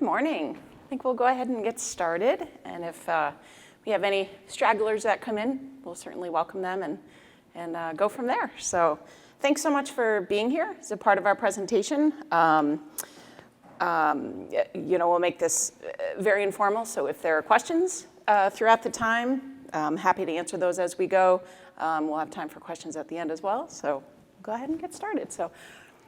morning. I think we'll go ahead and get started. And if we have any stragglers that come in, we'll certainly welcome them and go from there. So thanks so much for being here as a part of our presentation. We'll make this very informal, so if there are questions throughout the time, I'm happy to answer those as we go. We'll have time for questions at the end as well, so go ahead and get started. So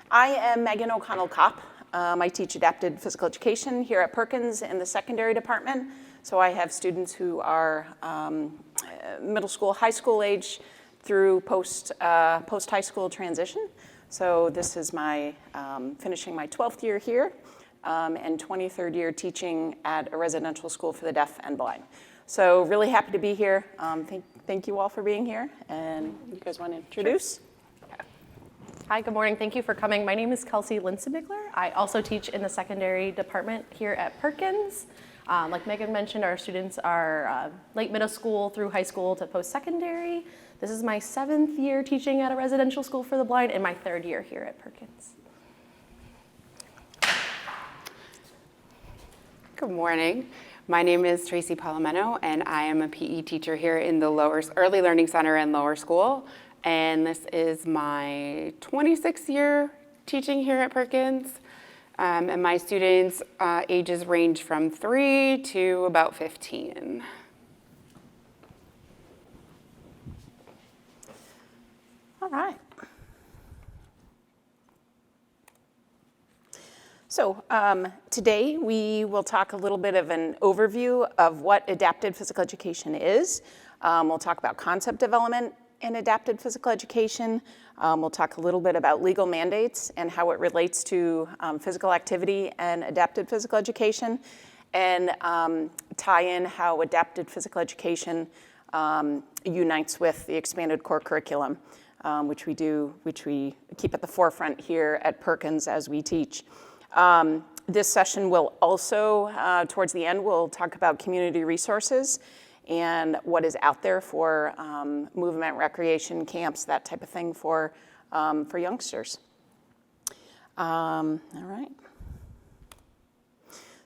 I am Megan O'Connell-Kopp. I teach adapted physical education here at Perkins in the secondary department. So I have students who are middle school, high school age through post-high school transition. So this is my finishing my 12th year here and 23rd year teaching at a residential school for the deaf and blind. So really happy to be here. Thank you all for being here. And you guys want to introduce? Sure. Hi, good morning. Thank you for coming. My name is Kelsey Linsenbigler. I also teach in the secondary department here at Perkins. Like Megan mentioned, our students are late middle school through high school to post-secondary. This is my 7th year teaching at a residential school for the blind and my 3rd year here at Perkins. Good morning. My name is Tracey Polimeno, and I am a PE teacher here in the Early Learning Center and Lower School. And this is my 26th year teaching here at Perkins. And my students' ages range from 3 to about 15. All right. So today we will talk a little bit of an overview of what adapted physical education is. We'll talk about concept development in adapted physical education. We'll talk a little bit about legal mandates and how it relates to physical activity and adapted physical education, and tie in how adapted physical education unites with the expanded core curriculum, which we keep at the forefront here at Perkins as we teach. This session will also, towards the end, we'll talk about community resources and what is out there for movement, recreation, camps, that type of thing for youngsters. All right.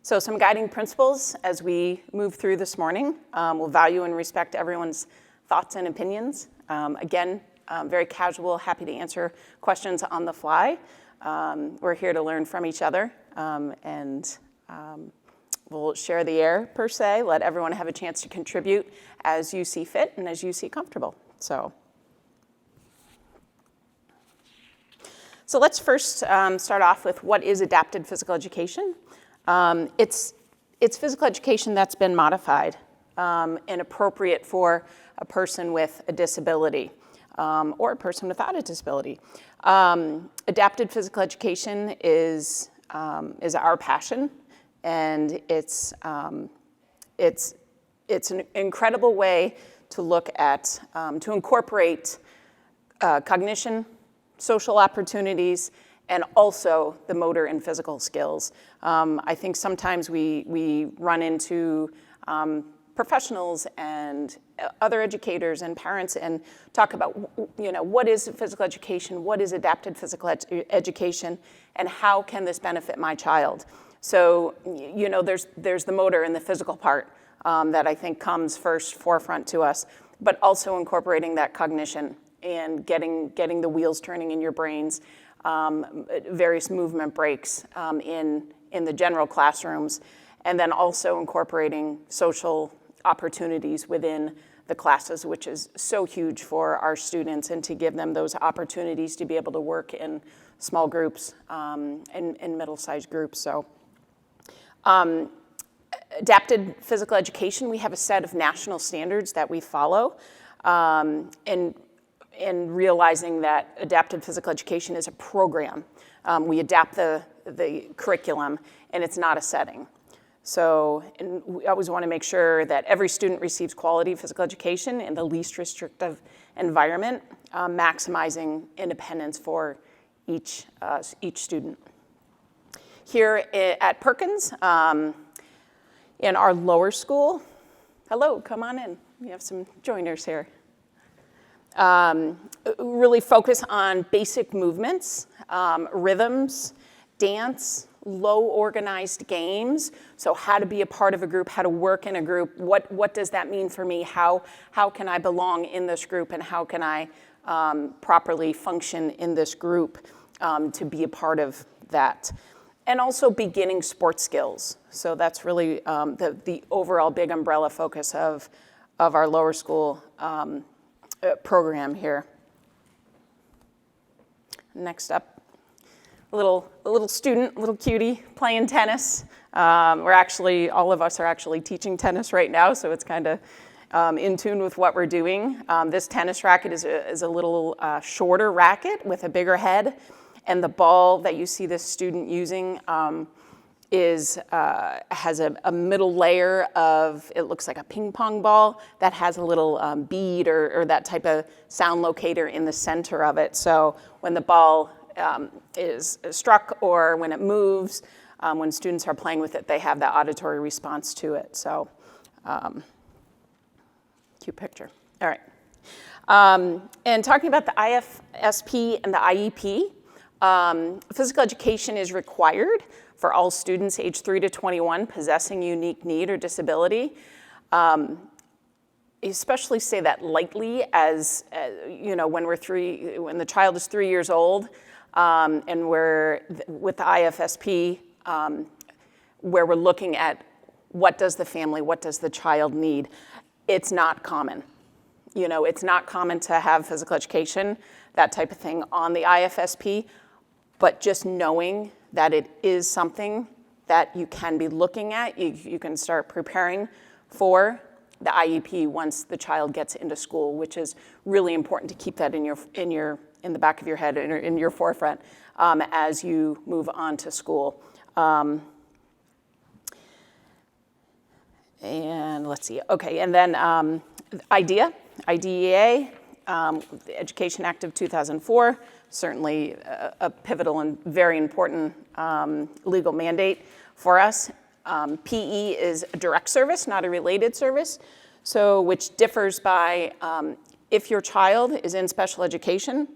So some guiding principles as we move through this morning. We'll value and respect everyone's thoughts and opinions. Again, very casual, happy to answer questions on the fly. We're here to learn from each other, and we'll share the air, per se, let everyone have a chance to contribute as you see fit and as you see comfortable. So let's first start off with what is adapted physical education. It's physical education that's been modified and appropriate for a person with a disability or a person without a disability. Adapted physical education is our passion. And it's an incredible way to look at, to incorporate cognition, social opportunities, and also the motor and physical skills. I think sometimes we run into professionals and other educators and parents and talk about, what is physical education, what is adapted physical education, and how can this benefit my child? So, there's the motor and the physical part that I think comes forefront to us, but also incorporating that cognition and getting the wheels turning in your brains, various movement breaks in the general classrooms, and then also incorporating social opportunities within the classes, which is so huge for our students, and to give them those opportunities to be able to work in small groups and middle-sized groups. So. Adapted physical education, we have a set of national standards that we follow, and realizing that adapted physical education is a program. We adapt the curriculum, and it's not a setting. So, and we always want to make sure that every student receives quality physical education in the least restrictive environment, maximizing independence for each student. Here at Perkins, in our lower school, hello, come on in. We have some joiners here. Really focus on basic movements, rhythms, dance, low organized games. So how to be a part of a group, how to work in a group, what does that mean for me? How can I belong in this group, and how can I properly function in this group to be a part of that? And also beginning sports skills. So that's really the overall big umbrella focus of our lower school program here. Next up, a little student, little cutie playing tennis. All of us are actually teaching tennis right now, so it's kind of in tune with what we're doing. This tennis racket is a little shorter racket with a bigger head. And the ball that you see this student using has a middle layer of, it looks like a ping pong ball that has a little bead or that type of sound locator in the center of it. So when the ball is struck or when it moves, when students are playing with it, they have that auditory response to it. So cute picture. All right. And talking about the IFSP and the IEP, physical education is required for all students age 3 to 21 possessing unique need or disability. Especially say that lightly as you know, when the child is 3 years old, and we're with the IFSP, where we're looking at what does the child need. It's not common. You know, it's not common to have physical education, that type of thing on the IFSP. But just knowing that it is something that you can be looking at, you can start preparing for the IEP once the child gets into school, which is really important to keep that in the back of your head, in your forefront, as you move on to school. And let's see. Okay, and then IDEA, the Education Act of 2004. Certainly a pivotal and very important legal mandate for us. PE is a direct service, not a related service, so which differs by if your child is in special education,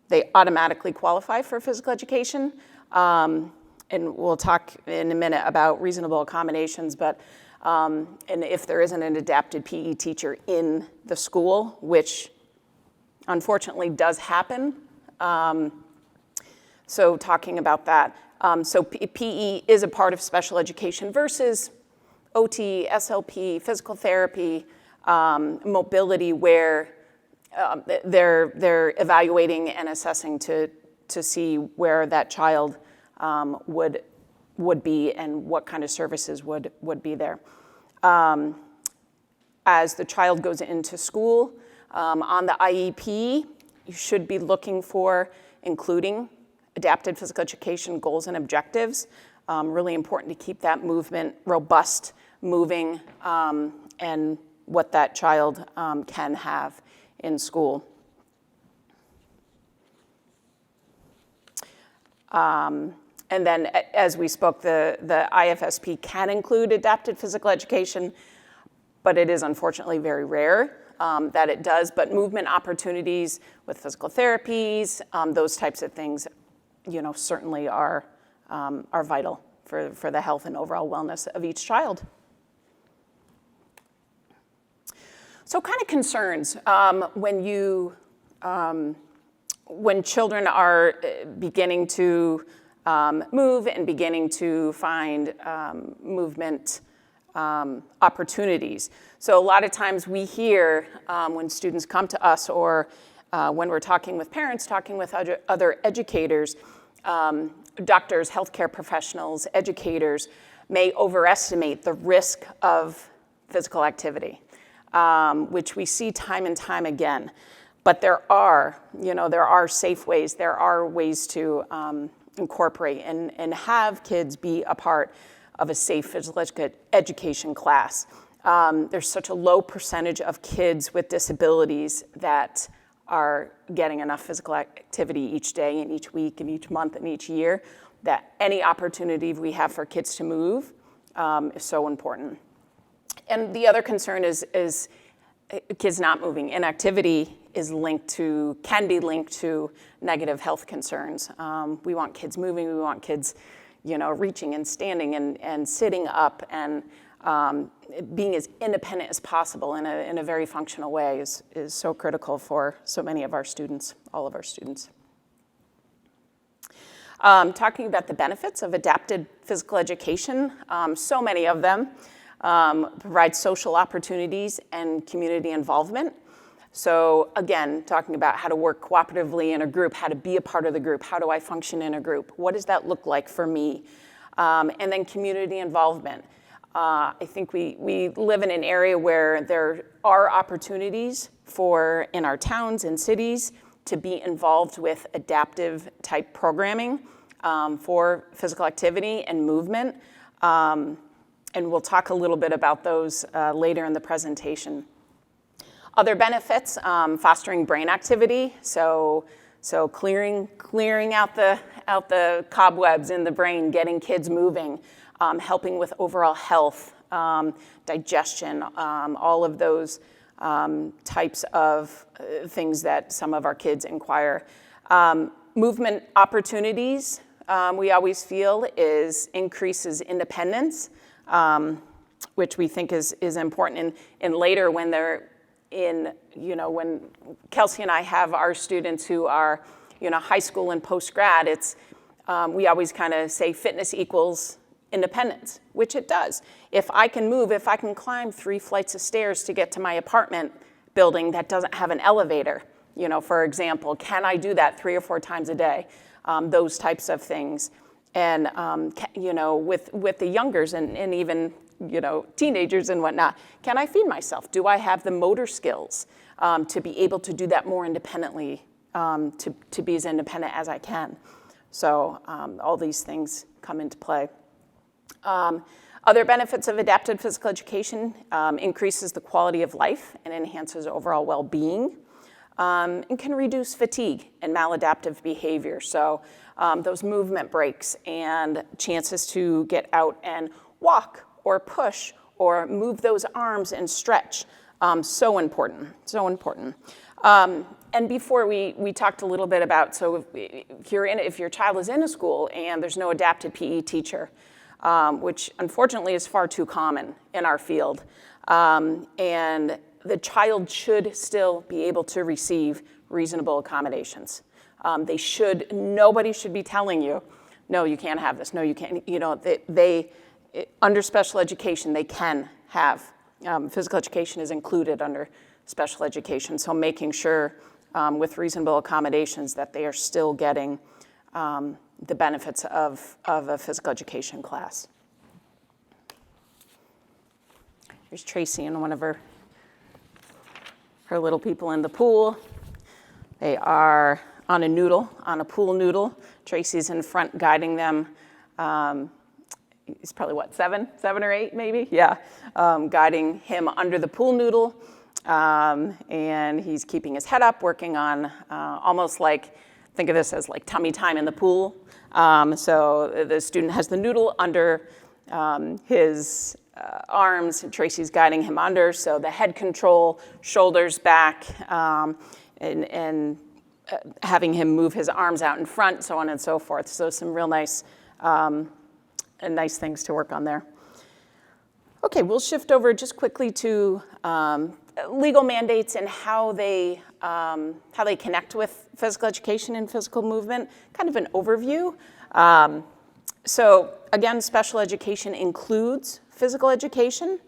they automatically qualify for physical education. And we'll talk in a minute about reasonable accommodations, but and if there isn't an adapted PE teacher in the school, which unfortunately does happen. So talking about that. So PE is a part of special education versus OT, SLP, physical therapy, mobility, where they're evaluating and assessing to see where that child would be and what kind of services would be there. As the child goes into school, on the IEP, you should be looking for including adapted physical education goals and objectives. Really important to keep that movement robust, moving, and what that child can have in school. And then, as we spoke, the IFSP can include adapted physical education, but it is unfortunately very rare that it does. But movement opportunities with physical therapies, those types of things, you know, certainly are vital for the health and overall wellness of each child. So, kind of concerns when children are beginning to move and beginning to find movement opportunities. So a lot of times we hear when students come to us or when we're talking with parents, talking with other educators, doctors, healthcare professionals, educators may overestimate the risk of physical activity, which we see time and time again. But there are safe ways, there are ways to incorporate and have kids be a part of a safe physical education class. There's such a low percentage of kids with disabilities that are getting enough physical activity each day and each week and each month and each year that any opportunity we have for kids to move is so important. And the other concern is kids not moving. Inactivity can be linked to negative health concerns. We want kids moving, we want kids, reaching and standing and sitting up and being as independent as possible in a very functional way is so critical for so many of our students, all of our students. Talking about the benefits of adapted physical education, so many of them provide social opportunities and community involvement. So again, talking about how to work cooperatively in a group, how to be a part of the group, how do I function in a group, what does that look like for me? And then community involvement. I think we live in an area where there are opportunities in our towns and cities to be involved with adaptive type programming for physical activity and movement. And we'll talk a little bit about those later in the presentation. Other benefits, fostering brain activity, so clearing out the cobwebs in the brain, getting kids moving, helping with overall health, digestion, all of those types of things that some of our kids inquire. Movement opportunities, we always feel increases independence, which we think is important. And later when they're when Kelsey and I have our students who are, high school and post-grad, we always kind of say fitness equals independence, which it does. If I can move, if I can climb 3 flights of stairs to get to my apartment building that doesn't have an elevator, for example, can I do that 3 or 4 times a day? Those types of things. And, with the youngers and even teenagers and whatnot, can I feed myself? Do I have the motor skills to be able to do that more independently, to be as independent as I can? So all these things come into play. Other benefits of adapted physical education increases the quality of life and enhances overall well-being, and can reduce fatigue and maladaptive behavior. So those movement breaks and chances to get out and walk or push or move those arms and stretch, so important, so important. And before we talked a little bit about, so if your child is in a school and there's no adapted PE teacher, which unfortunately is far too common in our field, and the child should still be able to receive reasonable accommodations. Nobody should be telling you, no, you can't have this, no, you can't, under special education, they can have, physical education is included under special education, so making sure with reasonable accommodations that they are still getting the benefits of a physical education class. Here's Tracey and one of her little people in the pool. They are on a pool noodle. Tracey's in front guiding them. He's probably, 7 or 8 maybe? Yeah, guiding him under the pool noodle. And he's keeping his head up, working on almost like, think of this as like tummy time in the pool. So the student has the noodle under his arms, and Tracey's guiding him under. So the head control, shoulders back, and having him move his arms out in front, so on and so forth. So some real nice things to work on there. Okay, we'll shift over just quickly to legal mandates and how they connect with physical education and physical movement, kind of an overview. So again, special education includes physical education,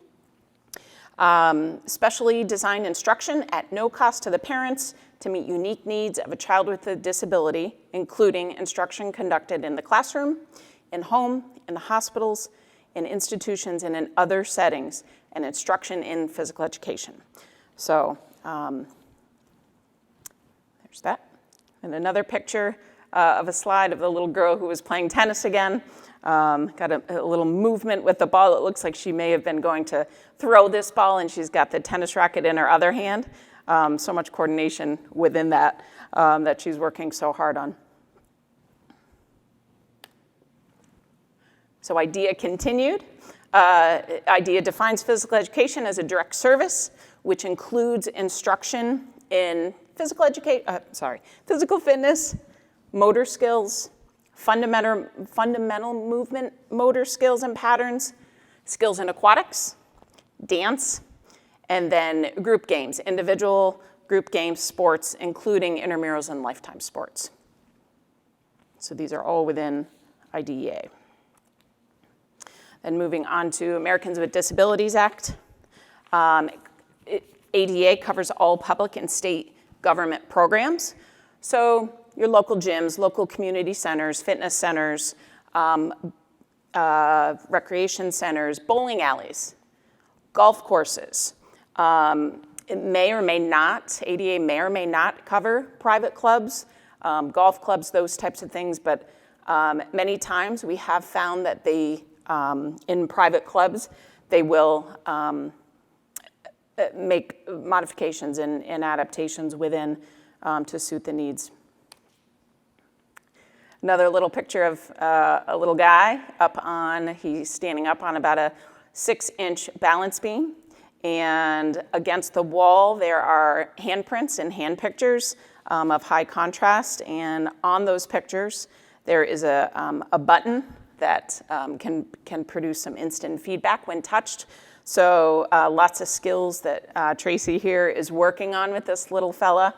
specially designed instruction at no cost to the parents to meet unique needs of a child with a disability, including instruction conducted in the classroom, in home, in the hospitals, in institutions, and in other settings, and instruction in physical education. So there's that. And another picture of a slide of the little girl who was playing tennis again. Got a little movement with the ball. It looks like she may have been going to throw this ball, and she's got the tennis racket in her other hand. So much coordination within that that she's working so hard on. So IDEA continued. IDEA defines physical education as a direct service, which includes instruction in physical fitness, motor skills, fundamental movement, motor skills and patterns, skills in aquatics, dance, and then group games, individual, group games, sports, including intramurals and lifetime sports. So these are all within IDEA. And moving on to Americans with Disabilities Act. ADA covers all public and state government programs. So your local gyms, local community centers, fitness centers, recreation centers, bowling alleys, golf courses. It may or may not, ADA may or may not cover private clubs, golf clubs, those types of things, but many times we have found that they, in private clubs, they will make modifications and adaptations within to suit the needs. Another little picture of a little guy he's standing up on about a 6-inch balance beam. And against the wall, there are handprints and hand pictures of high contrast. And on those pictures, there is a button that can produce some instant feedback when touched. So lots of skills that Tracey here is working on with this little fella.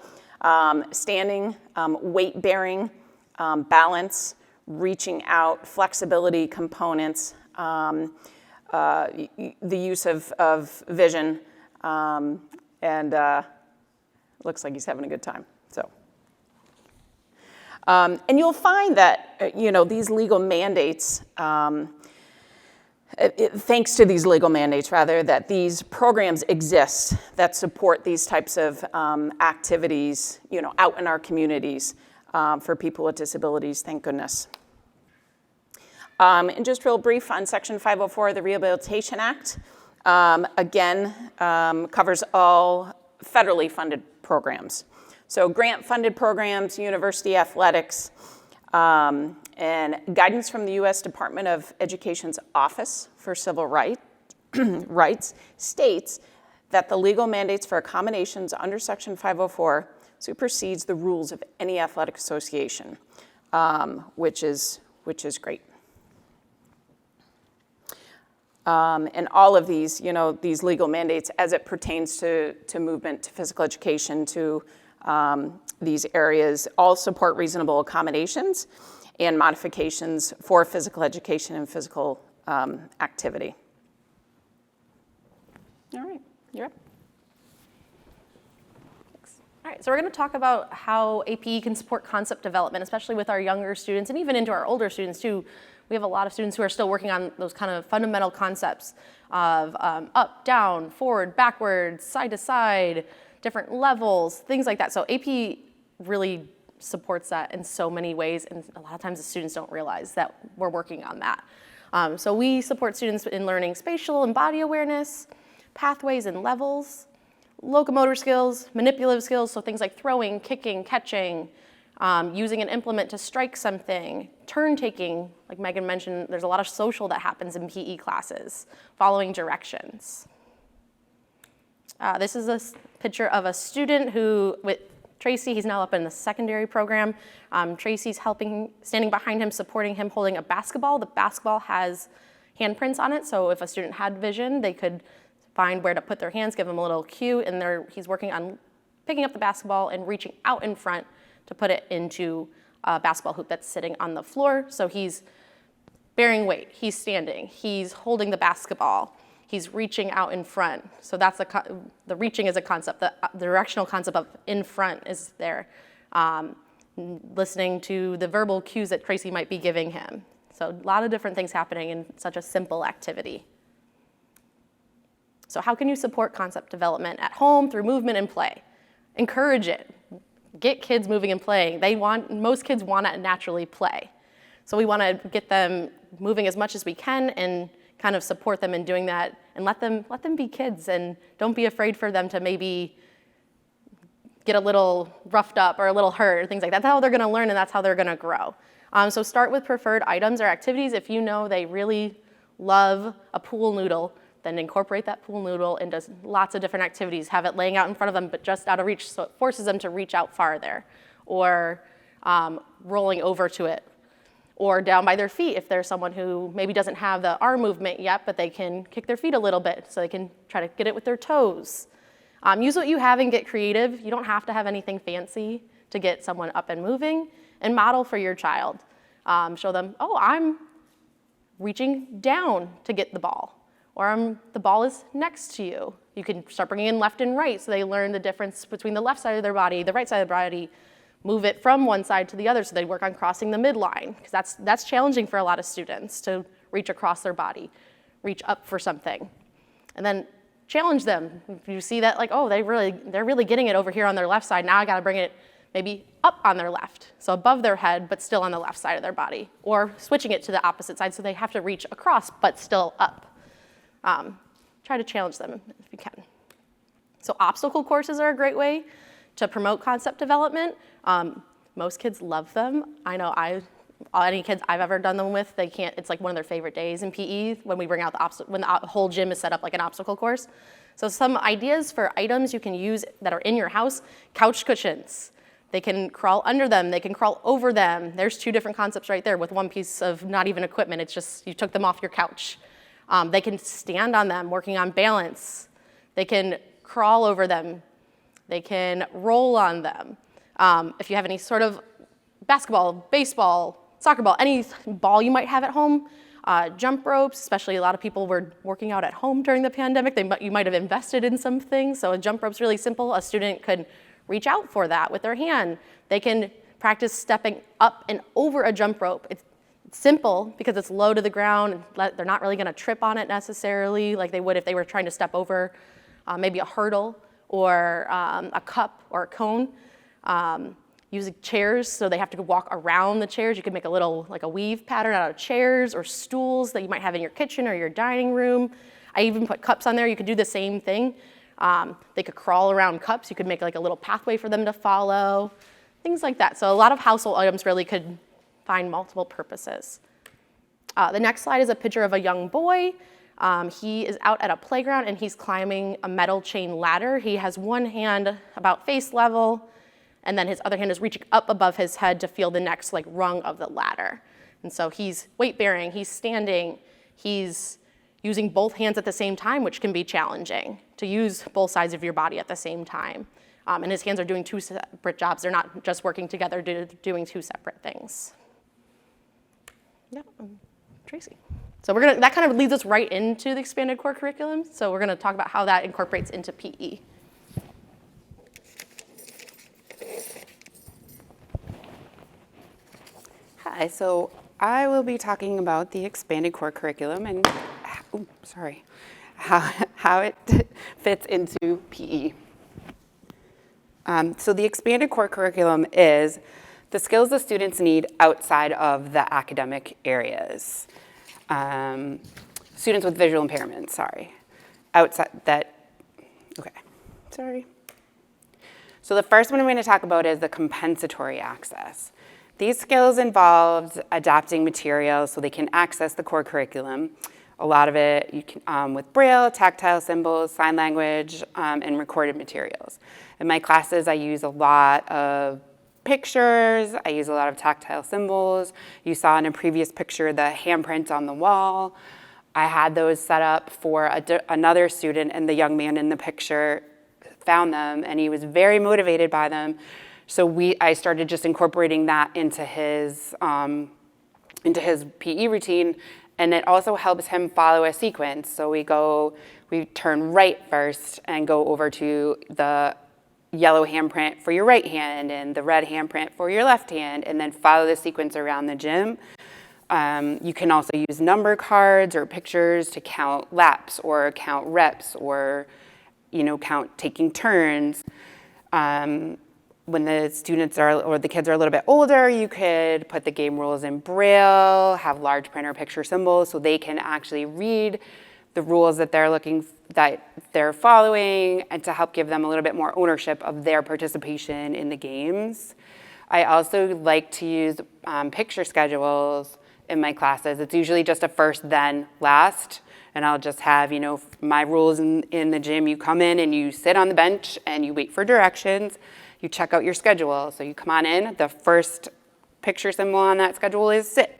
Standing, weight bearing, balance, reaching out, flexibility components, the use of vision, and looks like he's having a good time. So, and you'll find that these legal mandates, thanks to these legal mandates, rather, that these programs exist that support these types of activities, out in our communities for people with disabilities. Thank goodness. And just real brief on Section 504 of the Rehabilitation Act. Again, covers all federally funded programs. So grant-funded programs, university athletics, and guidance from the U.S. Department of Education's Office for Civil Rights states that the legal mandates for accommodations under Section 504 supersedes the rules of any athletic association, which is great. And all of these, these legal mandates as it pertains to movement, to physical education, to these areas, all support reasonable accommodations and modifications for physical education and physical activity. All right, you're up. Thanks. All right, so we're going to talk about how APE can support concept development, especially with our younger students and even into our older students too. We have a lot of students who are still working on those kind of fundamental concepts of up, down, forward, backwards, side to side, different levels, things like that. So AP really supports that in so many ways, and a lot of times the students don't realize that we're working on that. So we support students in learning spatial and body awareness, pathways and levels, locomotor skills, manipulative skills, so things like throwing, kicking, catching, using an implement to strike something, turn taking, like Megan mentioned, there's a lot of social that happens in PE classes, following directions. This is a picture of a student who, with Tracey, he's now up in the secondary program. Tracey's standing behind him, supporting him, holding a basketball. The basketball has handprints on it, so if a student had vision, they could find where to put their hands, give them a little cue, and he's working on picking up the basketball and reaching out in front to put it into a basketball hoop that's sitting on the floor. So he's bearing weight, he's standing, he's holding the basketball, he's reaching out in front. So that's the reaching is a concept, the directional concept of in front is there. Listening to the verbal cues that Tracey might be giving him. So a lot of different things happening in such a simple activity. So how can you support concept development at home through movement and play? Encourage it. Get kids moving and playing. Most kids want to naturally play. So we want to get them moving as much as we can and kind of support them in doing that and let them be kids, and don't be afraid for them to maybe get a little roughed up or a little hurt or things like that. That's how they're going to learn, and that's how they're going to grow. So start with preferred items or activities. If you know they really love a pool noodle, then incorporate that pool noodle into lots of different activities. Have it laying out in front of them, but just out of reach, so it forces them to reach out farther, or rolling over to it, or down by their feet if there's someone who maybe doesn't have the arm movement yet, but they can kick their feet a little bit so they can try to get it with their toes. Use what you have and get creative. You don't have to have anything fancy to get someone up and moving, and model for your child. Show them, oh, I'm reaching down to get the ball, or the ball is next to you. You can start bringing in left and right so they learn the difference between the left side of their body, the right side of their body, move it from one side to the other so they work on crossing the midline, because that's challenging for a lot of students to reach across their body, reach up for something. And then challenge them. If you see that, like, oh, they're really getting it over here on their left side, now I gotta bring it maybe up on their left, so above their head, but still on the left side of their body, or switching it to the opposite side so they have to reach across, but still up. Try to challenge them if you can. So obstacle courses are a great way to promote concept development. Most kids love them. I know any kids I've ever done them with, it's like one of their favorite days in PE when we bring out when the whole gym is set up like an obstacle course. So some ideas for items you can use that are in your house: couch cushions. They can crawl under them, they can crawl over them. There's two different concepts right there with one piece of not even equipment, it's just you took them off your couch. They can stand on them, working on balance. They can crawl over them. They can roll on them. If you have any sort of basketball, baseball, soccer ball, any ball you might have at home, jump ropes, especially a lot of people were working out at home during the pandemic. You might have invested in some things, so a jump rope's really simple. A student could reach out for that with their hand. They can practice stepping up and over a jump rope. It's simple because it's low to the ground. They're not really gonna trip on it necessarily like they would if they were trying to step over maybe a hurdle or a cup or a cone. Using chairs, so they have to walk around the chairs. You can make a little, like a weave pattern out of chairs or stools that you might have in your kitchen or your dining room. I even put cups on there. You could do the same thing. They could crawl around cups. You could make like a little pathway for them to follow, things like that. So a lot of household items really could find multiple purposes. The next slide is a picture of a young boy. He is out at a playground and he's climbing a metal chain ladder. He has one hand about face level, and then his other hand is reaching up above his head to feel the next like rung of the ladder. And so he's weight bearing, he's standing, he's using both hands at the same time, which can be challenging to use both sides of your body at the same time. And his hands are doing two separate jobs. They're not just working together, doing two separate things. Yeah, Tracey. So that kind of leads us right into the expanded core curriculum. So we're gonna talk about how that incorporates into PE. Hi, so I will be talking about the expanded core curriculum and how it fits into PE. So the expanded core curriculum is the skills the students need outside of the academic areas. Students with visual impairments, So the first one I'm going to talk about is the compensatory access. These skills involve adapting materials so they can access the core curriculum. A lot of it you can, with Braille, tactile symbols, sign language, and recorded materials. In my classes, I use a lot of pictures, I use a lot of tactile symbols. You saw in a previous picture the handprint on the wall. I had those set up for another student, and the young man in the picture found them, and he was very motivated by them. So I started just incorporating that into his PE routine, and it also helps him follow a sequence. So we turn right first and go over to the yellow handprint for your right hand and the red handprint for your left hand, and then follow the sequence around the gym. You can also use number cards or pictures to count laps or count reps or count taking turns. When the students or the kids are a little bit older, you could put the game rules in Braille, have large print or picture symbols so they can actually read the rules that they're following, and to help give them a little bit more ownership of their participation in the games. I also like to use picture schedules in my classes. It's usually just a first, then last. And I'll just have, my rules in the gym. You come in and you sit on the bench and you wait for directions. You check out your schedule. So you come on in, the first picture symbol on that schedule is sit.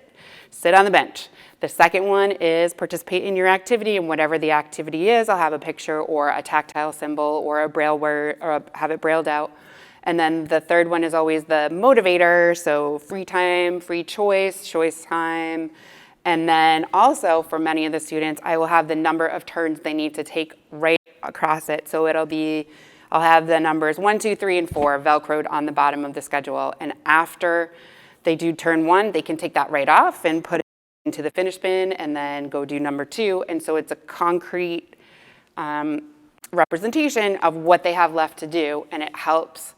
sit on the bench. The second one is participate in your activity, and whatever the activity is, I'll have a picture or a tactile symbol or a braille word, or have it brailled out. And then the third one is always the motivator, so free time, free choice, choice time. And then also for many of the students, I will have the number of turns they need to take right across it. So I'll have the numbers 1, 2, 3, and 4 Velcroed on the bottom of the schedule. And after they do turn 1, they can take that right off and put it into the finish bin and then go do number 2. And so it's a concrete representation of what they have left to do, and it helps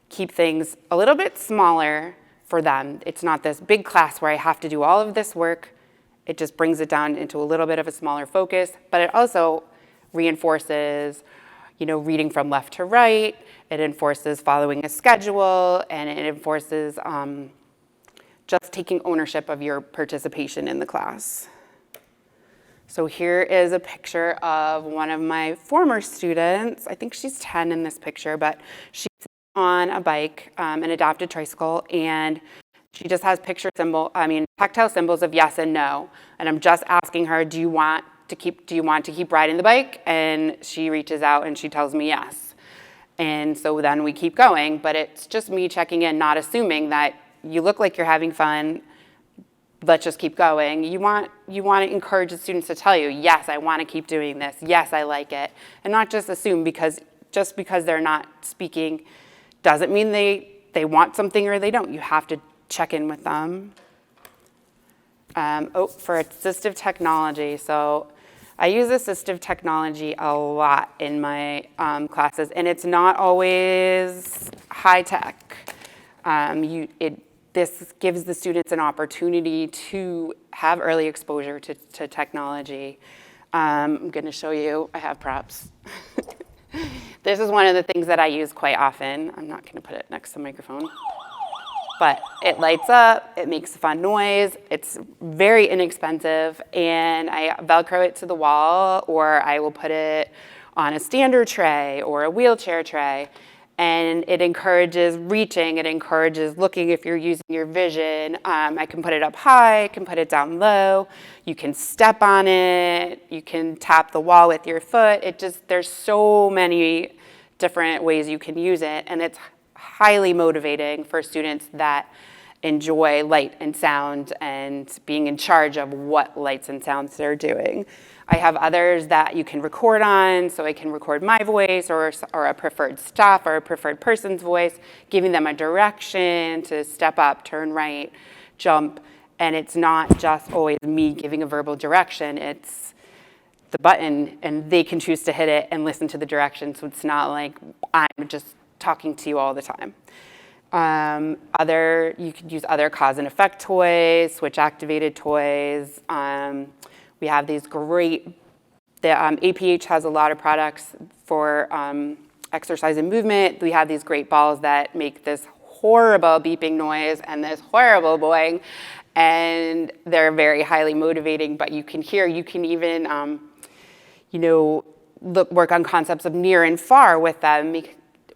keep things a little bit smaller for them. It's not this big class where I have to do all of this work. It just brings it down into a little bit of a smaller focus, but it also reinforces, reading from left to right. It enforces following a schedule, and it enforces just taking ownership of your participation in the class. So here is a picture of one of my former students. I think she's 10 in this picture, but she's on a bike, an adapted tricycle, and she just has tactile symbols of yes and no. And I'm just asking her, do you want to keep riding the bike? And she reaches out and she tells me yes. And so then we keep going, but it's just me checking in, not assuming that you look like you're having fun, let's just keep going. You want to encourage the students to tell you, yes, I want to keep doing this. Yes, I like it. And not just assume just because they're not speaking doesn't mean they want something or they don't. You have to check in with them. For assistive technology. So I use assistive technology a lot in my classes, and it's not always high tech. This gives the students an opportunity to have early exposure to technology. I'm going to show you, I have props. This is one of the things that I use quite often. I'm not going to put it next to the microphone. But it lights up, it makes a fun noise, it's very inexpensive, and I Velcro it to the wall, or I will put it on a stander tray or a wheelchair tray. And it encourages reaching, it encourages looking if you're using your vision. I can put it up high, I can put it down low, you can step on it, you can tap the wall with your foot. There's so many different ways you can use it, and it's highly motivating for students that enjoy light and sound and being in charge of what lights and sounds they're doing. I have others that you can record on, so I can record my voice or a preferred staff or a preferred person's voice, giving them a direction to step up, turn right, jump. And it's not just always me giving a verbal direction, it's the button, and they can choose to hit it and listen to the direction, so it's not like I'm just talking to you all the time. You could use other cause and effect toys, switch activated toys. We have these great, APH has a lot of products for exercise and movement. We have these great balls that make this horrible beeping noise and this horrible boing, and they're very highly motivating, but you can even, work on concepts of near and far with them,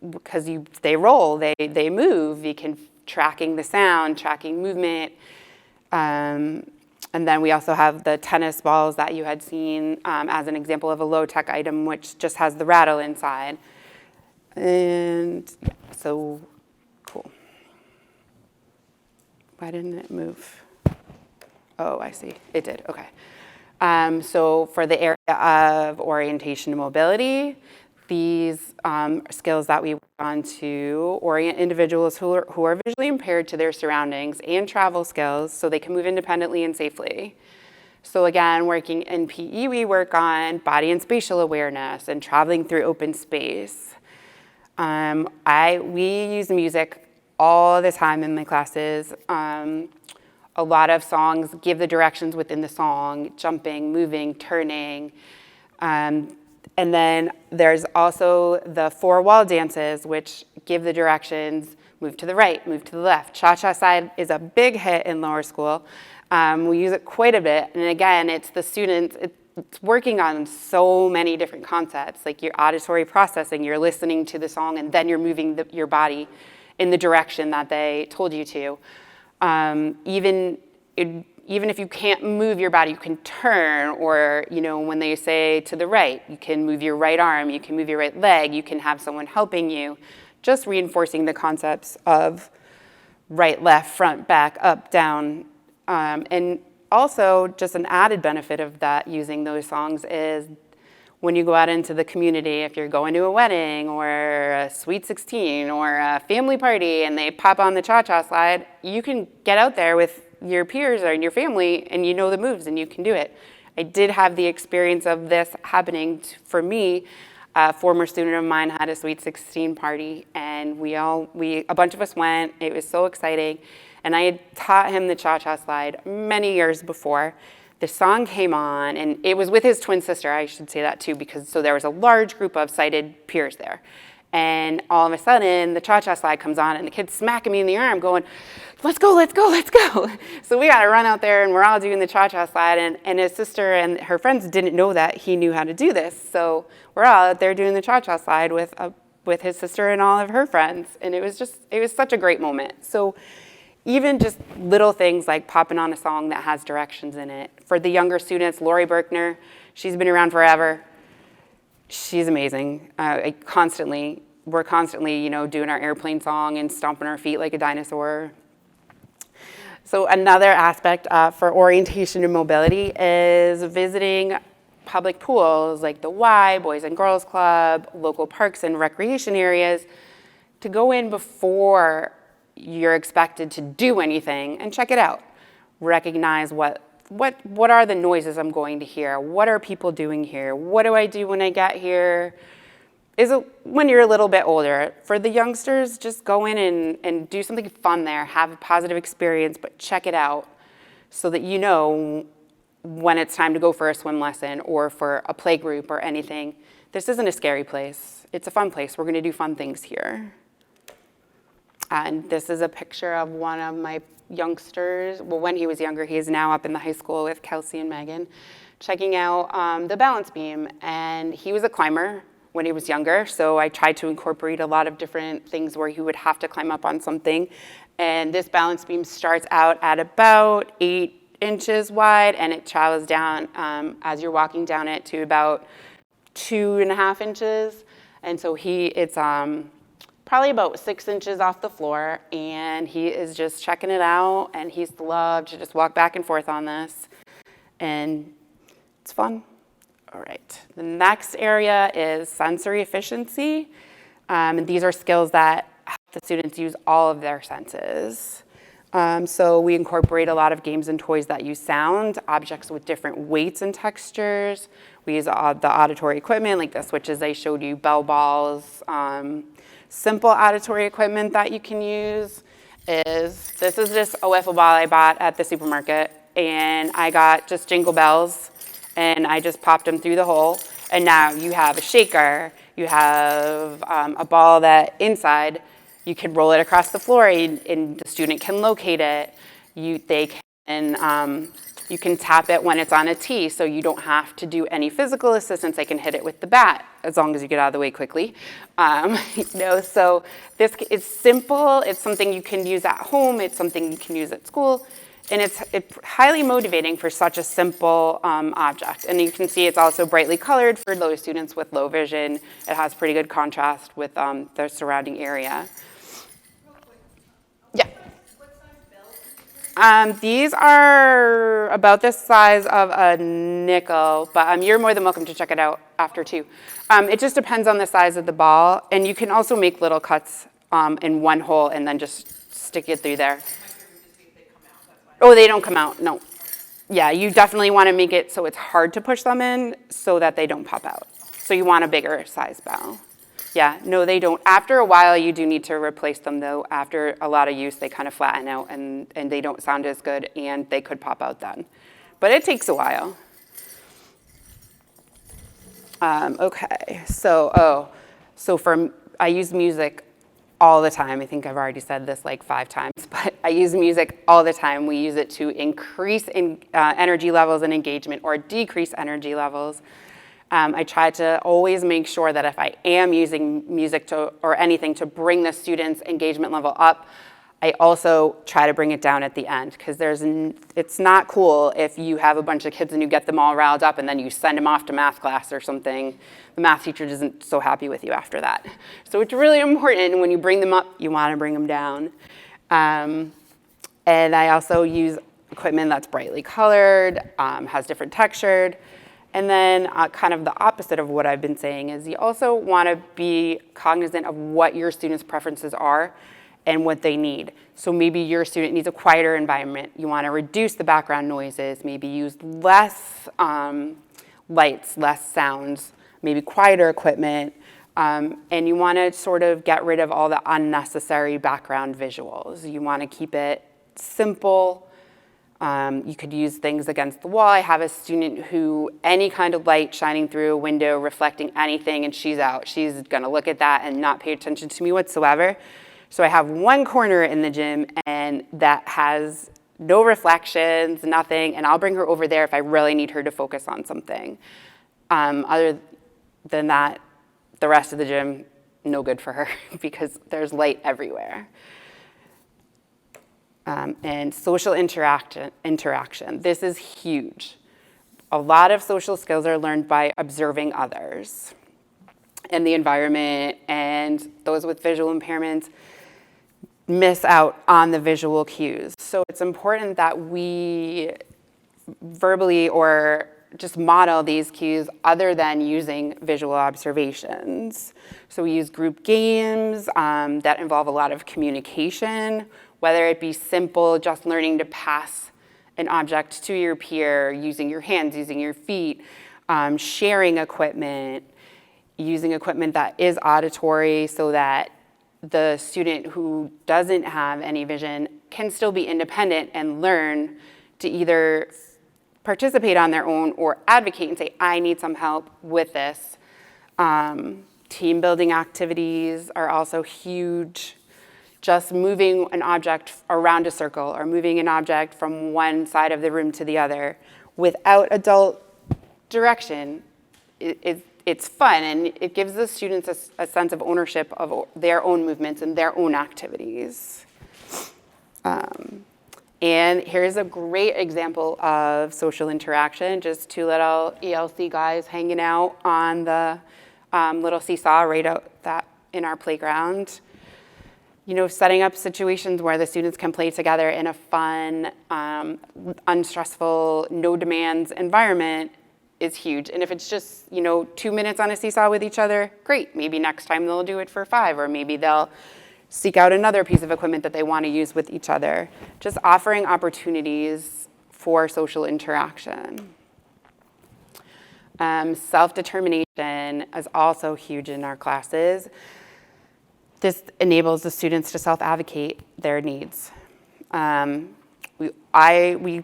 because they roll, they move. You can tracking the sound, tracking movement. And then we also have the tennis balls that you had seen as an example of a low-tech item, which just has the rattle inside. And yeah, so cool. Why didn't it move? Oh, I see. It did. Okay. So for the area of orientation and mobility, these skills that we work on to orient individuals who are visually impaired to their surroundings, and travel skills so they can move independently and safely. So again, working in PE, we work on body and spatial awareness and traveling through open space. We use music all the time in my classes. A lot of songs give the directions within the song, jumping, moving, turning. And then there's also the 4 wall dances, which give the directions, move to the right, move to the left. Cha-cha side is a big hit in lower school. We use it quite a bit. And again, it's the students, it's working on so many different concepts, like your auditory processing, you're listening to the song, and then you're moving your body in the direction that they told you to. Even even if you can't move your body, you can turn, or, you know, when they say to the right, you can move your right arm, you can move your right leg, you can have someone helping you, just reinforcing the concepts of right, left, front, back, up, down. And also, just an added benefit of that, using those songs, is when you go out into the community, if you're going to a wedding or a sweet 16 or a family party and they pop on the cha-cha slide, you can get out there with your peers or your family and you know the moves and you can do it. I did have the experience of this happening for me. A former student of mine had a sweet 16 party and a bunch of us went. It was so exciting. And I had taught him the cha-cha slide many years before. The song came on, and it was with his twin sister, I should say that too, so there was a large group of sighted peers there. And all of a sudden, the cha-cha slide comes on, and the kid's smacking me in the arm going, let's go, let's go, let's go. So we got to run out there, and we're all doing the cha-cha slide, and his sister and her friends didn't know that he knew how to do this. So we're all out there doing the cha-cha slide with his sister and all of her friends, and it was such a great moment. So even just little things like popping on a song that has directions in it. For the younger students, Lori Berkner, she's been around forever. She's amazing. We're constantly, you know, doing our airplane song and stomping our feet like a dinosaur. So another aspect for orientation and mobility is visiting public pools like the Y, Boys and Girls Club, local parks and recreation areas, to go in before you're expected to do anything and check it out. Recognize what are the noises I'm going to hear? What are people doing here? What do I do when I get here? When you're a little bit older. For the youngsters, just go in and do something fun there, have a positive experience, but check it out so that you know when it's time to go for a swim lesson or for a play group or anything. This isn't a scary place. It's a fun place. We're gonna do fun things here. And this is a picture of one of my youngsters. Well, when he was younger, he is now up in the high school with Kelsey and Megan, checking out the balance beam. And he was a climber when he was younger, so I tried to incorporate a lot of different things where he would have to climb up on something. And this balance beam starts out at about 8 inches wide, and it travels down as you're walking down it to about 2.5 inches. And so it's probably about 6 inches off the floor, and he is just checking it out, and he's loved to just walk back and forth on this, and it's fun. All right, the next area is sensory efficiency, and these are skills that help the students use all of their senses. So we incorporate a lot of games and toys that use sound, objects with different weights and textures. We use the auditory equipment, like the switches I showed you, bell balls. Simple auditory equipment that you can use is, this is just a wiffle ball I bought at the supermarket, and I got just jingle bells, and I just popped them through the hole, and now you have a shaker, you have a ball that inside, you can roll it across the floor, and the student can locate it. You can tap it when it's on a tee, so you don't have to do any physical assistance. They can hit it with the bat, as long as you get out of the way quickly. So this is simple. It's something you can use at home. It's something you can use at school. And it's highly motivating for such a simple object. And you can see it's also brightly colored for those students with low vision. It has pretty good contrast with their surrounding area. Yeah. These are about the size of a nickel, but you're more than welcome to check it out after too. It just depends on the size of the ball, and you can also make little cuts in one hole and then just stick it through there. Oh, they don't come out, no. Yeah, you definitely want to make it so it's hard to push them in so that they don't pop out. So you want a bigger size ball. Yeah, no, they don't. After a while, you do need to replace them, though. After a lot of use, they kind of flatten out, and they don't sound as good, and they could pop out then. But it takes a while. Okay, so I use music all the time. I think I've already said this like 5 times, but I use music all the time. We use it to increase energy levels and engagement, or decrease energy levels. I try to always make sure that if I am using music or anything to bring the students' engagement level up, I also try to bring it down at the end, because it's not cool if you have a bunch of kids and you get them all riled up and then you send them off to math class or something. The math teacher isn't so happy with you after that. So it's really important when you bring them up, you want to bring them down. And I also use equipment that's brightly colored, has different textured. And then kind of the opposite of what I've been saying is you also want to be cognizant of what your students' preferences are and what they need. So maybe your student needs a quieter environment. You want to reduce the background noises, maybe use less lights, less sounds, maybe quieter equipment, and you want to sort of get rid of all the unnecessary background visuals. You want to keep it simple. You could use things against the wall. I have a student who any kind of light shining through a window, reflecting anything, and she's out. She's going to look at that and not pay attention to me whatsoever. So I have one corner in the gym and that has no reflections, nothing, and I'll bring her over there if I really need her to focus on something. Other than that, the rest of the gym, no good for her because there's light everywhere. And social interaction. This is huge. A lot of social skills are learned by observing others and the environment, and those with visual impairments miss out on the visual cues. So it's important that we verbally or just model these cues other than using visual observations. So we use group games that involve a lot of communication, whether it be simple, just learning to pass an object to your peer, using your hands, using your feet, sharing equipment, using equipment that is auditory so that the student who doesn't have any vision can still be independent and learn to either participate on their own or advocate and say, I need some help with this. Team building activities are also huge. Just moving an object around a circle or moving an object from one side of the room to the other without adult direction, it's fun, and it gives the students a sense of ownership of their own movements and their own activities. And here's a great example of social interaction, just two little ELC guys hanging out on the little seesaw right out that in our playground. You know, setting up situations where the students can play together in a fun, unstressful, no demands environment is huge. And if it's just, 2 minutes on a seesaw with each other, great. Maybe next time they'll do it for 5, or maybe they'll seek out another piece of equipment that they want to use with each other. Just offering opportunities for social interaction. Self-determination is also huge in our classes. This enables the students to self-advocate their needs. We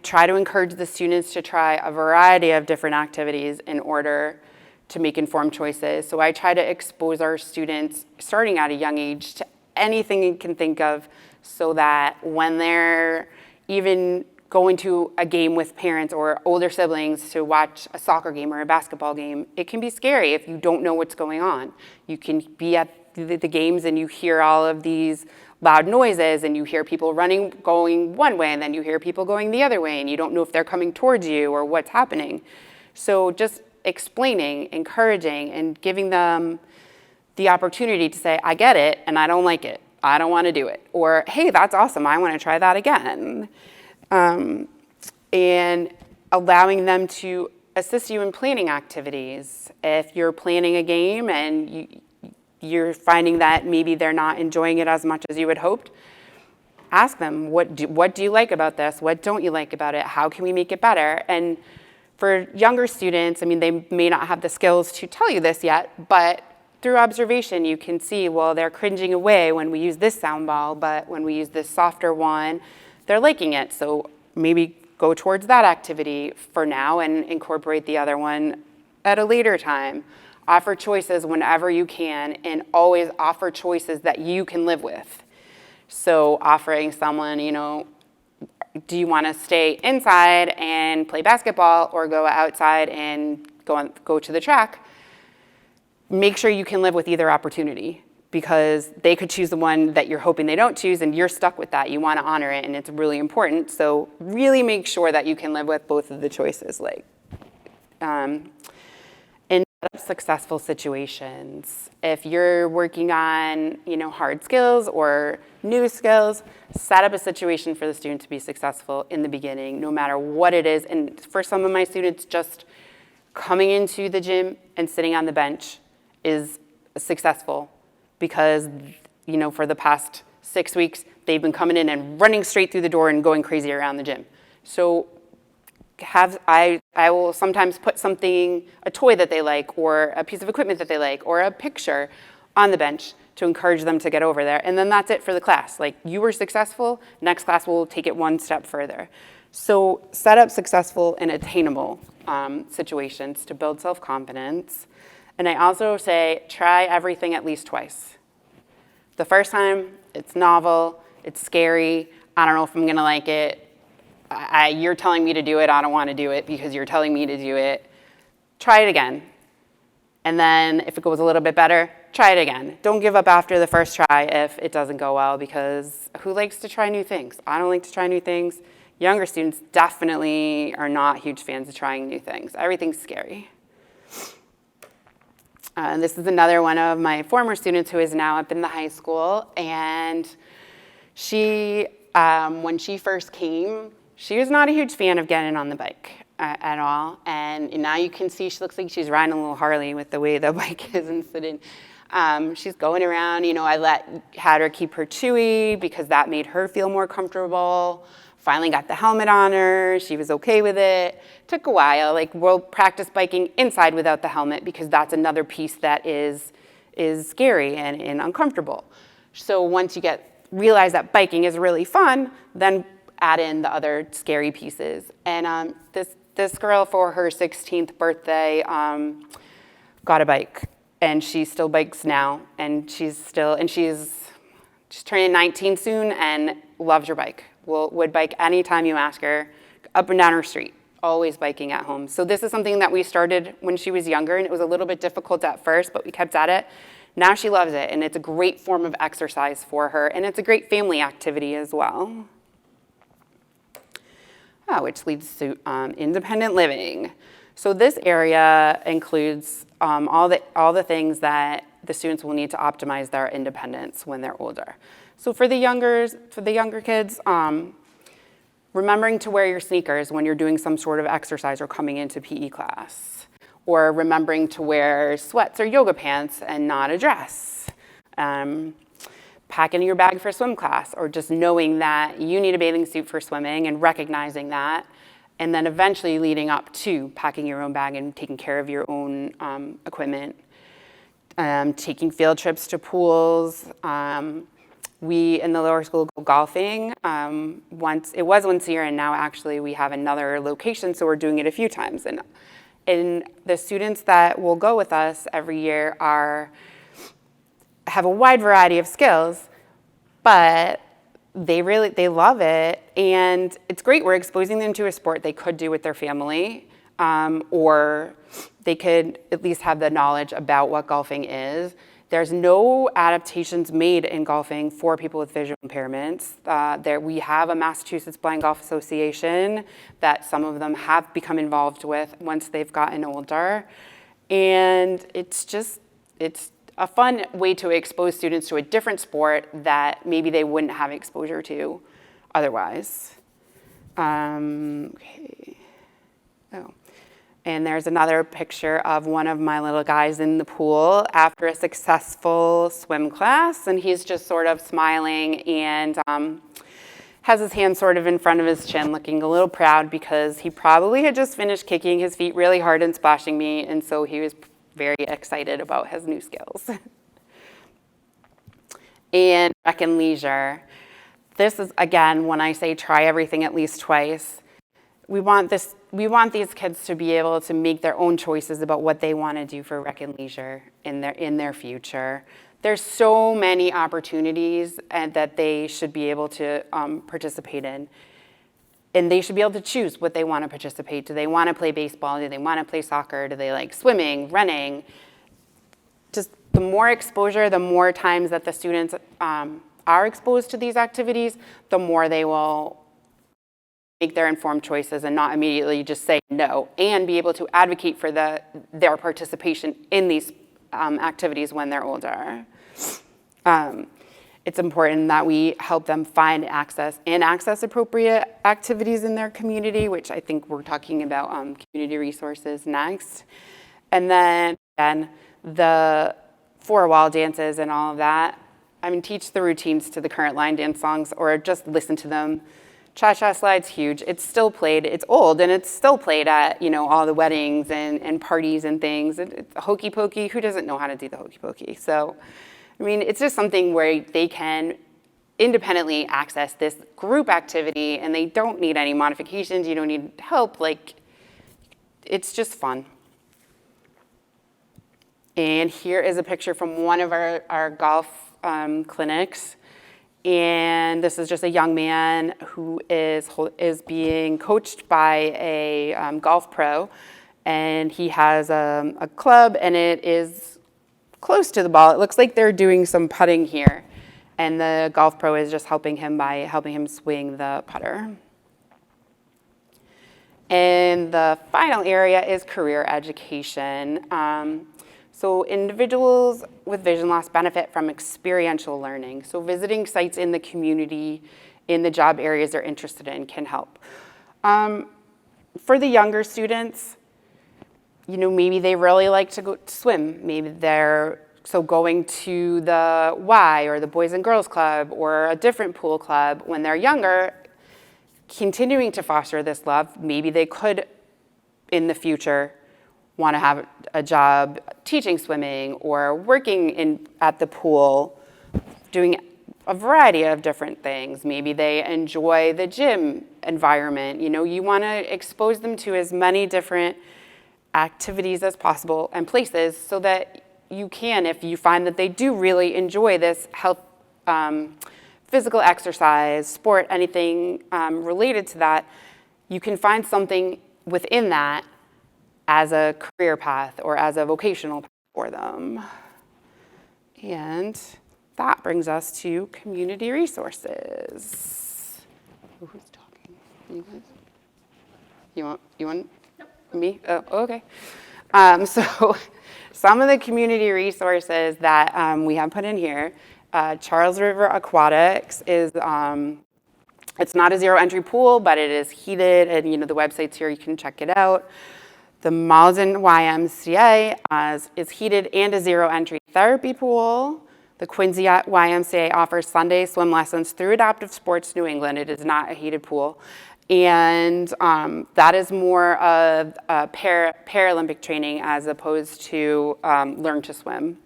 try to encourage the students to try a variety of different activities in order to make informed choices. So I try to expose our students, starting at a young age, to anything you can think of, so that when they're even going to a game with parents or older siblings to watch a soccer game or a basketball game, it can be scary if you don't know what's going on. You can be at the games and you hear all of these loud noises and you hear people running, going one way, and then you hear people going the other way, and you don't know if they're coming towards you or what's happening. So just explaining, encouraging, and giving them the opportunity to say, I get it, and I don't like it. I don't want to do it. Or, hey, that's awesome. I want to try that again. And allowing them to assist you in planning activities. If you're planning a game and you're finding that maybe they're not enjoying it as much as you had hoped, ask them, what do you like about this? What don't you like about it? How can we make it better? And for younger students, they may not have the skills to tell you this yet, but through observation, you can see, well, they're cringing away when we use this sound ball, but when we use this softer one, they're liking it. So maybe go towards that activity for now and incorporate the other one at a later time. Offer choices whenever you can, and always offer choices that you can live with. So offering someone, do you want to stay inside and play basketball or go outside and go to the track? Make sure you can live with either opportunity, because they could choose the one that you're hoping they don't choose, and you're stuck with that. You want to honor it, and it's really important. So really make sure that you can live with both of the choices. In successful situations, if you're working on, hard skills or new skills, set up a situation for the student to be successful in the beginning, no matter what it is. And for some of my students, just coming into the gym and sitting on the bench is successful because, for the past 6 weeks, they've been coming in and running straight through the door and going crazy around the gym. So I will sometimes put a toy that they like, or a piece of equipment that they like, or a picture on the bench to encourage them to get over there. And then that's it for the class. You were successful, next class will take it one step further. So set up successful and attainable situations to build self-confidence. And I also say, try everything at least twice. The first time, it's novel, it's scary, I don't know if I'm gonna like it. You're telling me to do it, I don't want to do it because you're telling me to do it. Try it again. And then if it goes a little bit better, try it again. Don't give up after the first try if it doesn't go well, because who likes to try new things? I don't like to try new things. Younger students definitely are not huge fans of trying new things. Everything's scary. This is another one of my former students who is now up in the high school. And she, when she first came, she was not a huge fan of getting on the bike at all. And now you can see she looks like she's riding a little Harley with the way the bike is and sitting. She's going around, I had her keep her Chewy because that made her feel more comfortable. Finally got the helmet on her, she was okay with it. Took a while, we'll practice biking inside without the helmet because that's another piece that is scary and uncomfortable. So once you realize that biking is really fun, then add in the other scary pieces. And this girl, for her 16th birthday, got a bike, and she still bikes now, and she's turning 19 soon and loves her bike. Would bike anytime you ask her, up and down her street, always biking at home. So this is something that we started when she was younger, and it was a little bit difficult at first, but we kept at it. Now she loves it, and it's a great form of exercise for her, and it's a great family activity as well. Which leads to independent living. So this area includes all the things that the students will need to optimize their independence when they're older. So for the younger kids, remembering to wear your sneakers when you're doing some sort of exercise or coming into PE class, or remembering to wear sweats or yoga pants and not a dress. Pack in your bag for swim class, or just knowing that you need a bathing suit for swimming and recognizing that, and then eventually leading up to packing your own bag and taking care of your own equipment. Taking field trips to pools. We in the lower school go golfing. Once a year, and now actually we have another location, so we're doing it a few times. And the students that will go with us every year have a wide variety of skills, but they love it, and it's great. We're exposing them to a sport they could do with their family, or they could at least have the knowledge about what golfing is. There's no adaptations made in golfing for people with visual impairments. We have a Massachusetts Blind Golf Association that some of them have become involved with once they've gotten older, and it's a fun way to expose students to a different sport that maybe they wouldn't have exposure to otherwise. Okay. Oh. And there's another picture of one of my little guys in the pool after a successful swim class, and he's just sort of smiling and has his hand sort of in front of his chin, looking a little proud because he probably had just finished kicking his feet really hard and splashing me, and so he was very excited about his new skills. And rec and leisure. This is, again, when I say try everything at least twice, we want these kids to be able to make their own choices about what they want to do for rec and leisure in their future. There's so many opportunities that they should be able to participate in. And they should be able to choose what they want to participate. Do they want to play baseball? Do they want to play soccer? Do they like swimming, running? Just the more exposure, the more times that the students are exposed to these activities, the more they will make their informed choices and not immediately just say no, and be able to advocate for their participation in these activities when they're older. It's important that we help them find access appropriate activities in their community, which I think we're talking about community resources next. And then again, the four-wall dances and all of that. I mean, teach the routines to the current line dance songs or just listen to them. Cha-cha slide's huge. It's still played. It's old, and it's still played at, all the weddings and parties and things. It's hokey pokey. Who doesn't know how to do the hokey pokey? So, I mean, it's just something where they can independently access this group activity, and they don't need any modifications. You don't need help. It's just fun. And here is a picture from one of our golf clinics. And this is just a young man who is being coached by a golf pro, and he has a club, and it is close to the ball. It looks like they're doing some putting here, and the golf pro is just helping him by helping him swing the putter. And the final area is career education. So individuals with vision loss benefit from experiential learning. So visiting sites in the community, in the job areas they're interested in can help. For the younger students, maybe they really like to go to swim. Maybe so going to the Y or the Boys and Girls Club or a different pool club when they're younger, continuing to foster this love, maybe they could, in the future, want to have a job teaching swimming or working at the pool, doing a variety of different things. Maybe they enjoy the gym environment. You want to expose them to as many different activities as possible and places so that you can, if you find that they do really enjoy this health, physical exercise, sport, anything related to that, you can find something within that as a career path or as a vocational path for them. And that brings us to community resources. Oh, who's talking? You guys? You want nope. Me? Oh, okay. So some of the community resources that we have put in here, Charles River Aquatics is, it's not a zero entry pool, but it is heated, and the website's here, you can check it out. The Malden YMCA is heated and a zero entry therapy pool. The Quincy YMCA offers Sunday swim lessons through Adaptive Sports New England. It is not a heated pool. And that is more of Paralympic training as opposed to learn to swim.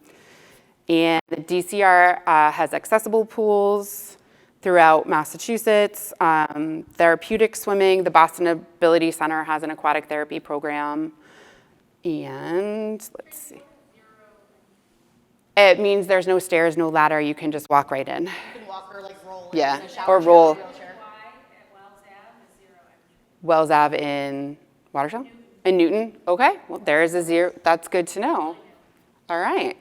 And the DCR has accessible pools throughout Massachusetts. Therapeutic swimming, the Boston Ability Center has an aquatic therapy program. And let's see. It means there's no stairs, no ladder. You can just walk right in. You can walk or roll. Yeah, or roll. Wells Ave in Watertown? In Newton? Okay, well, there's a zero. That's good to know. All right.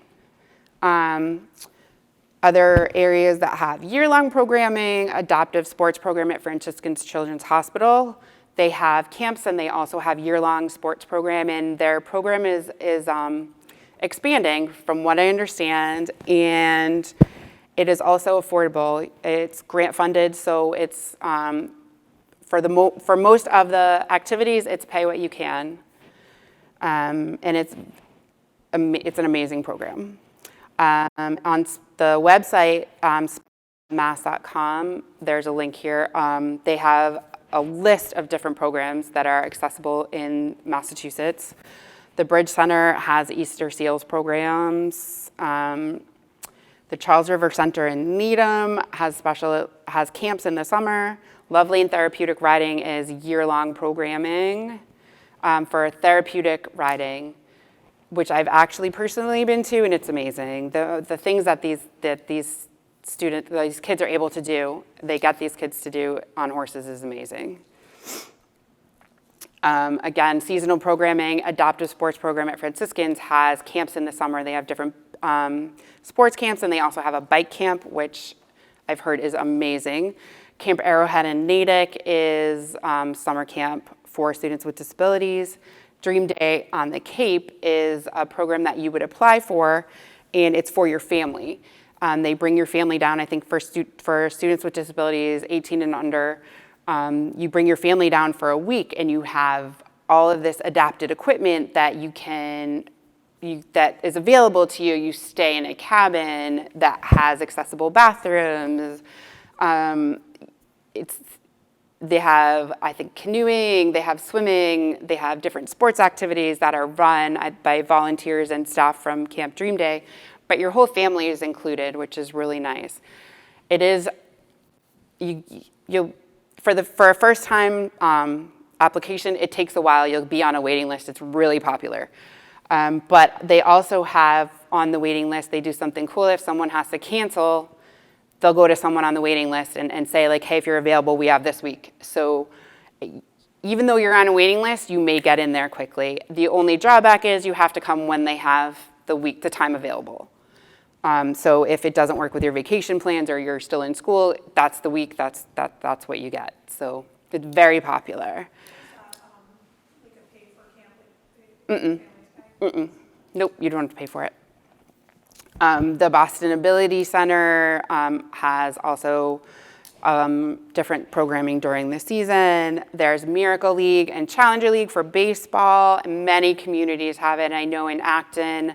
Other areas that have year-long programming, adaptive sports program at Franciscan Children's Hospital. They have camps, and they also have year-long sports program, and their program is expanding from what I understand, and it is also affordable. It's grant funded, so it's for most of the activities, it's pay what you can, and it's an amazing program. On the website, mass.com, there's a link here. They have a list of different programs that are accessible in Massachusetts. The Bridge Center has Easter Seals programs. The Charles River Center in Needham has camps in the summer. Lovely and Therapeutic Riding is year-long programming for therapeutic riding, which I've actually personally been to, and it's amazing. The things that these kids are able to do, they get these kids to do on horses is amazing. Again, seasonal programming, adaptive sports program at Franciscans has camps in the summer. They have different sports camps, and they also have a bike camp, which I've heard is amazing. Camp Arrowhead in Natick is summer camp for students with disabilities. Dream Day on the Cape is a program that you would apply for, and it's for your family. They bring your family down. I think for students with disabilities, 18 and under, you bring your family down for a week, and you have all of this adapted equipment that that is available to you. You stay in a cabin that has accessible bathrooms. They have, I think, canoeing, they have swimming, they have different sports activities that are run by volunteers and staff from Camp Dream Day, but your whole family is included, which is really nice. It is, for a first time application, it takes a while. You'll be on a waiting list. It's really popular. But they also have on the waiting list, they do something cool. If someone has to cancel, they'll go to someone on the waiting list and say, like, hey, if you're available, we have this week. So even though you're on a waiting list, you may get in there quickly. The only drawback is you have to come when they have the time available. So if it doesn't work with your vacation plans or you're still in school, that's the week, that's what you get. So it's very popular. Like a pay for camp? Nope, you don't have to pay for it. The Boston Ability Center has also different programming during the season. There's Miracle League and Challenger League for baseball. Many communities have it. I know in Acton,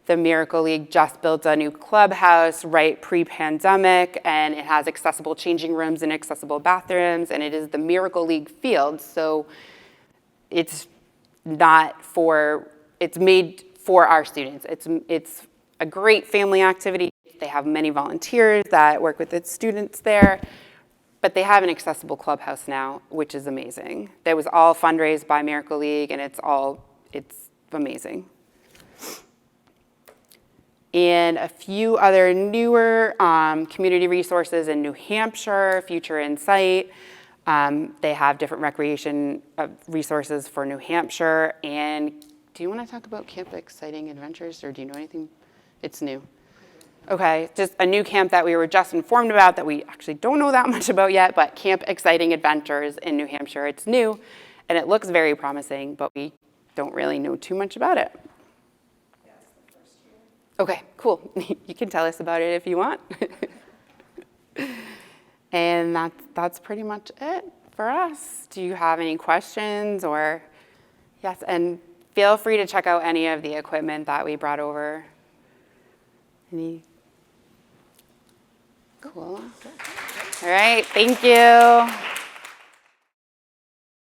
the Miracle League just built a new clubhouse right pre-pandemic, and it has accessible changing rooms and accessible bathrooms, and it is the Miracle League field. So it's made for our students. It's a great family activity. They have many volunteers that work with the students there, but they have an accessible clubhouse now, which is amazing. That was all fundraised by Miracle League, and it's amazing. And a few other newer community resources in New Hampshire, Future Insight. They have different recreation resources for New Hampshire. And do you want to talk about Camp Exciting Adventures, or do you know anything? It's new. Okay, just a new camp that we were just informed about that we actually don't know that much about yet, but Camp Exciting Adventures in New Hampshire. It's new, and it looks very promising, but we don't really know too much about it. Okay, cool. You can tell us about it if you want. And that's pretty much it for us. Do you have any questions or? Yes, and feel free to check out any of the equipment that we brought over. Any? Cool. All right, thank you.